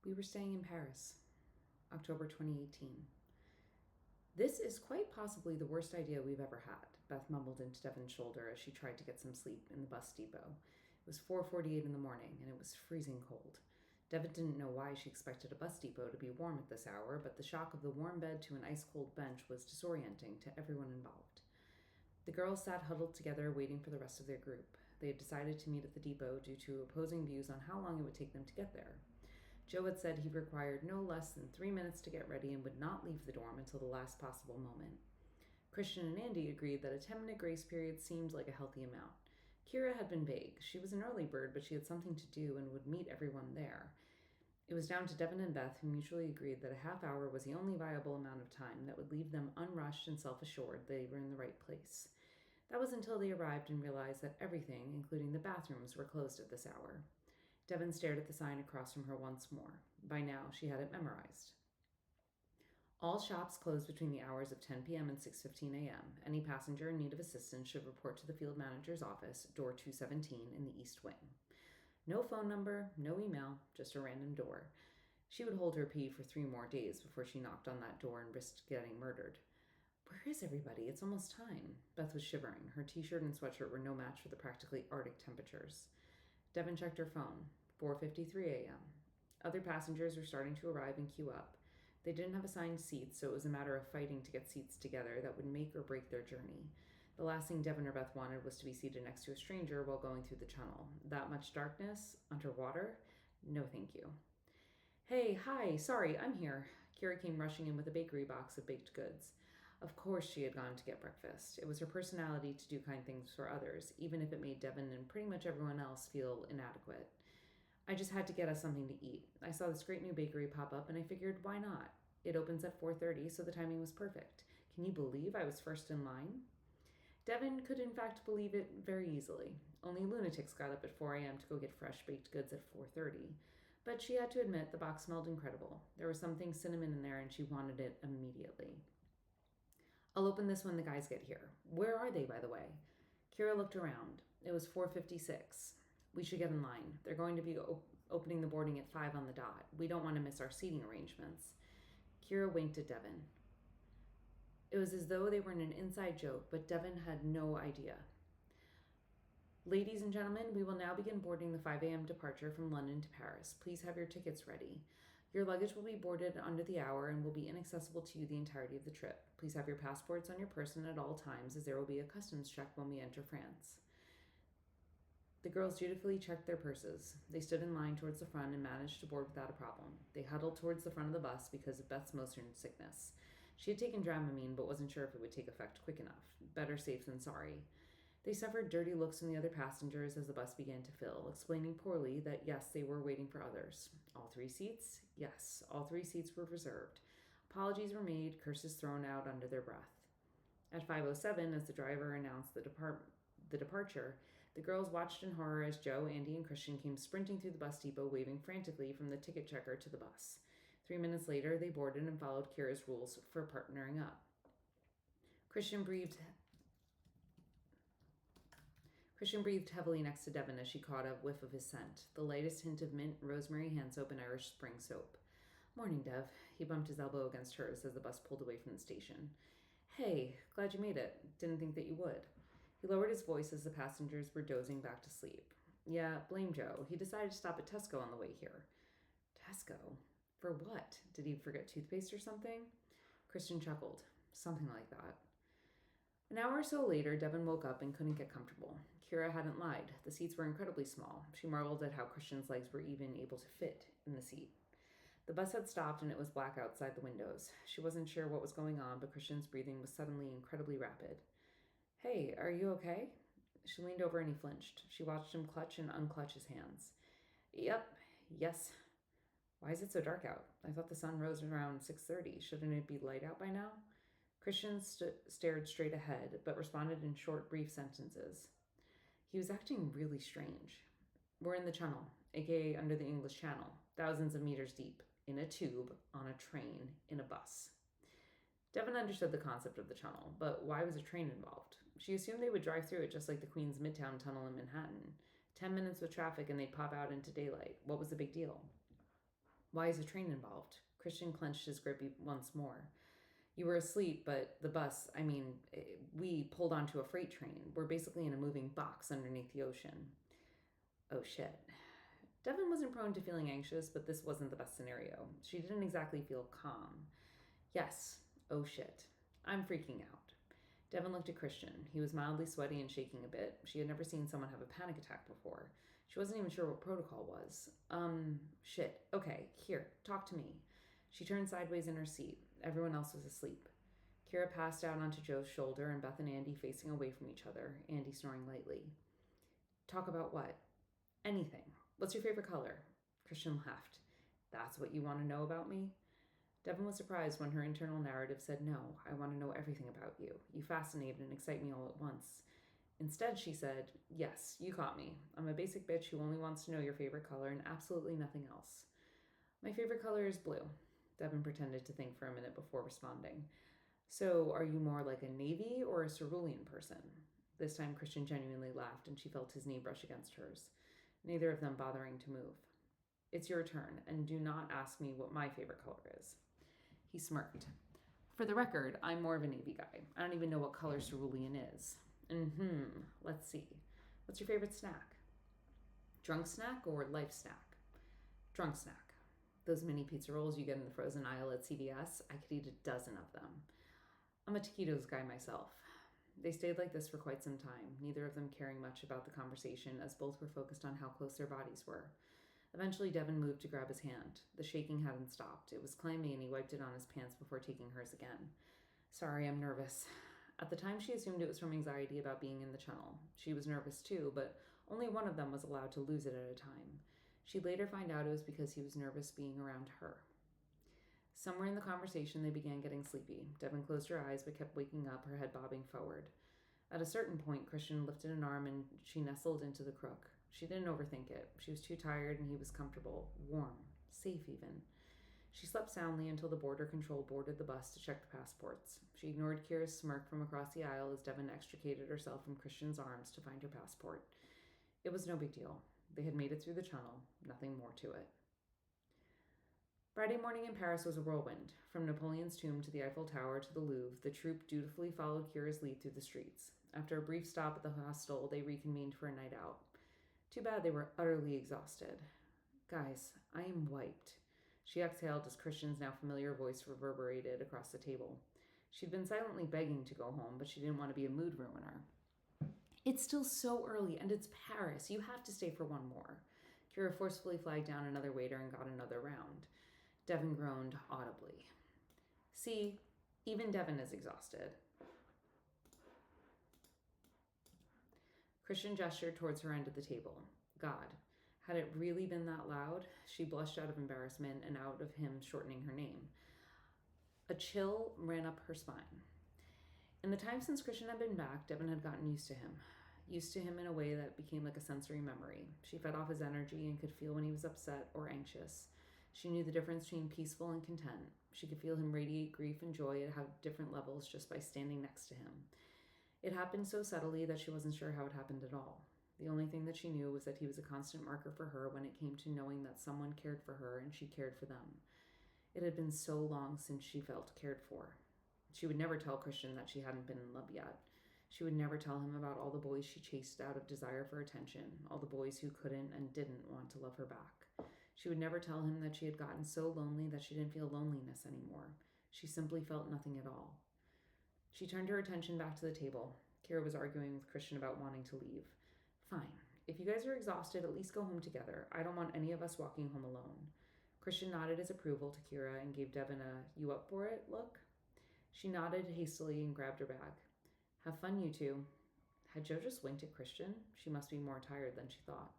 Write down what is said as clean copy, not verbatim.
We were staying in Paris, October 2018. This is quite possibly the worst idea we've ever had, Beth mumbled into Devon's shoulder as she tried to get some sleep in the bus depot. It was 4:48 in the morning, and it was freezing cold. Devon didn't know why she expected a bus depot to be warm at this hour, but the shock of the warm bed to an ice-cold bench was disorienting to everyone involved. The girls sat huddled together, waiting for the rest of their group. They had decided to meet at the depot due to opposing views on how long it would take them to get there. Joe had said he required no less than 3 minutes to get ready and would not leave the dorm until the last possible moment. Christian and Andy agreed that a 10-minute grace period seemed like a healthy amount. Kira had been vague. She was an early bird, but she had something to do and would meet everyone there. It was down to Devon and Beth, who mutually agreed that a half hour was the only viable amount of time that would leave them unrushed and self-assured they were in the right place. That was until they arrived and realized that everything, including the bathrooms, were closed at this hour. Devon stared at the sign across from her once more. By now, she had it memorized. All shops closed between the hours of 10 p.m. and 6:15 a.m. Any passenger in need of assistance should report to the field manager's office, door 217, in the East Wing. No phone number, no email, just a random door. She would hold her pee for 3 more days before she knocked on that door and risked getting murdered. Where is everybody? It's almost time. Beth was shivering. Her t-shirt and sweatshirt were no match for the practically Arctic temperatures. Devon checked her phone. 4:53 a.m. Other passengers were starting to arrive and queue up. They didn't have assigned seats, so it was a matter of fighting to get seats together that would make or break their journey. The last thing Devon or Beth wanted was to be seated next to a stranger while going through the tunnel. That much darkness? Underwater? No thank you. Hey, hi, sorry, I'm here. Kira came rushing in with a bakery box of baked goods. Of course she had gone to get breakfast. It was her personality to do kind things for others, even if it made Devon and pretty much everyone else feel inadequate. I just had to get us something to eat. I saw this great new bakery pop up and I figured, why not? It opens at 4:30, so the timing was perfect. Can you believe I was first in line? Devon could in fact believe it very easily. Only lunatics got up at 4 a.m. to go get fresh baked goods at 4:30. But she had to admit the box smelled incredible. There was something cinnamon in there and she wanted it immediately. I'll open this when the guys get here. Where are they, by the way? Kira looked around. It was 4:56. We should get in line. They're going to be opening the boarding at 5 on the dot. We don't want to miss our seating arrangements. Kira winked at Devon. It was as though they were in an inside joke, but Devon had no idea. Ladies and gentlemen, we will now begin boarding the 5 a.m. departure from London to Paris. Please have your tickets ready. Your luggage will be boarded under the hour and will be inaccessible to you the entirety of the trip. Please have your passports on your person at all times, as there will be a customs check when we enter France. The girls dutifully checked their purses. They stood in line towards the front and managed to board without a problem. They huddled towards the front of the bus because of Beth's motion sickness. She had taken Dramamine but wasn't sure if it would take effect quick enough. Better safe than sorry. They suffered dirty looks from the other passengers as the bus began to fill, explaining poorly that yes, they were waiting for others. All 3 seats? Yes, all 3 seats were reserved. Apologies were made, curses thrown out under their breath. At 5:07, as the driver announced the departure, the girls watched in horror as Joe, Andy, and Christian came sprinting through the bus depot, waving frantically from the ticket checker to the bus. 3 minutes later, they boarded and followed Kira's rules for partnering up. Christian breathed heavily next to Devon as she caught a whiff of his scent, the lightest hint of mint, rosemary hand soap, and Irish spring soap. Morning, Dev. He bumped his elbow against hers as the bus pulled away from the station. Hey, glad you made it. Didn't think that you would. He lowered his voice as the passengers were dozing back to sleep. Yeah, blame Joe. He decided to stop at Tesco on the way here. Tesco? For what? Did he forget toothpaste or something? Christian chuckled. Something like that. An hour or so later, Devon woke up and couldn't get comfortable. Kira hadn't lied. The seats were incredibly small. She marveled at how Christian's legs were even able to fit in the seat. The bus had stopped and it was black outside the windows. She wasn't sure what was going on, but Christian's breathing was suddenly incredibly rapid. Hey, are you okay? She leaned over and he flinched. She watched him clutch and unclutch his hands. Yep, yes. Why is it so dark out? I thought the sun rose around 6:30. Shouldn't it be light out by now? Christian stared straight ahead, but responded in short, brief sentences. He was acting really strange. We're in the Channel, aka under the English Channel, thousands of meters deep, in a tube, on a train, in a bus. Devon understood the concept of the tunnel, but why was a train involved? She assumed they would drive through it just like the Queens Midtown Tunnel in Manhattan. 10 minutes with traffic and they'd pop out into daylight. What was the big deal? Why is a train involved? Christian clenched his grip once more. You were asleep, but the bus, we pulled onto a freight train. We're basically in a moving box underneath the ocean. Oh shit. Devin wasn't prone to feeling anxious, but this wasn't the best scenario. She didn't exactly feel calm. Yes, oh shit. I'm freaking out. Devin looked at Christian. He was mildly sweaty and shaking a bit. She had never seen someone have a panic attack before. She wasn't even sure what protocol was. Shit. Okay, here, talk to me. She turned sideways in her seat. Everyone else was asleep. Kira passed out onto Joe's shoulder, and Beth and Andy facing away from each other, Andy snoring lightly. Talk about what? Anything. What's your favorite color? Christian laughed. That's what you want to know about me? Devin was surprised when her internal narrative said, no, I want to know everything about you. You fascinate and excite me all at once. Instead, she said, yes, you caught me. I'm a basic bitch who only wants to know your favorite color and absolutely nothing else. My favorite color is blue. Devin pretended to think for a minute before responding. So, are you more like a navy or a cerulean person? This time, Christian genuinely laughed, and she felt his knee brush against hers, neither of them bothering to move. It's your turn, and do not ask me what my favorite color is. He smirked. For the record, I'm more of a navy guy. I don't even know what color cerulean is. Let's see. What's your favorite snack? Drunk snack or life snack? Drunk snack. Those mini pizza rolls you get in the frozen aisle at CVS, I could eat a dozen of them. I'm a taquitos guy myself. They stayed like this for quite some time, neither of them caring much about the conversation as both were focused on how close their bodies were. Eventually, Devin moved to grab his hand. The shaking hadn't stopped. It was clammy, and he wiped it on his pants before taking hers again. Sorry, I'm nervous. At the time, she assumed it was from anxiety about being in the channel. She was nervous too, but only one of them was allowed to lose it at a time. She'd later find out it was because he was nervous being around her. Somewhere in the conversation, they began getting sleepy. Devin closed her eyes but kept waking up, her head bobbing forward. At a certain point, Christian lifted an arm and she nestled into the crook. She didn't overthink it. She was too tired and he was comfortable, warm, safe even. She slept soundly until the border control boarded the bus to check the passports. She ignored Kira's smirk from across the aisle as Devin extricated herself from Christian's arms to find her passport. It was no big deal. They had made it through the channel, nothing more to it. Friday morning in Paris was a whirlwind. From Napoleon's tomb to the Eiffel Tower to the Louvre, the troupe dutifully followed Kira's lead through the streets. After a brief stop at the hostel, they reconvened for a night out. Too bad they were utterly exhausted. Guys, I am wiped. She exhaled as Christian's now familiar voice reverberated across the table. She'd been silently begging to go home, but she didn't want to be a mood ruiner. It's still so early, and it's Paris. You have to stay for one more. Kira forcefully flagged down another waiter and got another round. Devin groaned audibly. See, even Devin is exhausted. Christian gestured towards her end of the table. God, had it really been that loud? She blushed out of embarrassment and out of him shortening her name. A chill ran up her spine. In the time since Christian had been back, Devin had gotten used to him in a way that became like a sensory memory. She fed off his energy and could feel when he was upset or anxious. She knew the difference between peaceful and content. She could feel him radiate grief and joy at different levels just by standing next to him. It happened so subtly that she wasn't sure how it happened at all. The only thing that she knew was that he was a constant marker for her when it came to knowing that someone cared for her and she cared for them. It had been so long since she felt cared for. She would never tell Christian that she hadn't been in love yet. She would never tell him about all the boys she chased out of desire for attention, all the boys who couldn't and didn't want to love her back. She would never tell him that she had gotten so lonely that she didn't feel loneliness anymore. She simply felt nothing at all. She turned her attention back to the table. Kira was arguing with Christian about wanting to leave. Fine. If you guys are exhausted, at least go home together. I don't want any of us walking home alone. Christian nodded his approval to Kira and gave Devin a "you up for it" look. She nodded hastily and grabbed her bag. Have fun, you two. Had Jo just winked at Christian? She must be more tired than she thought.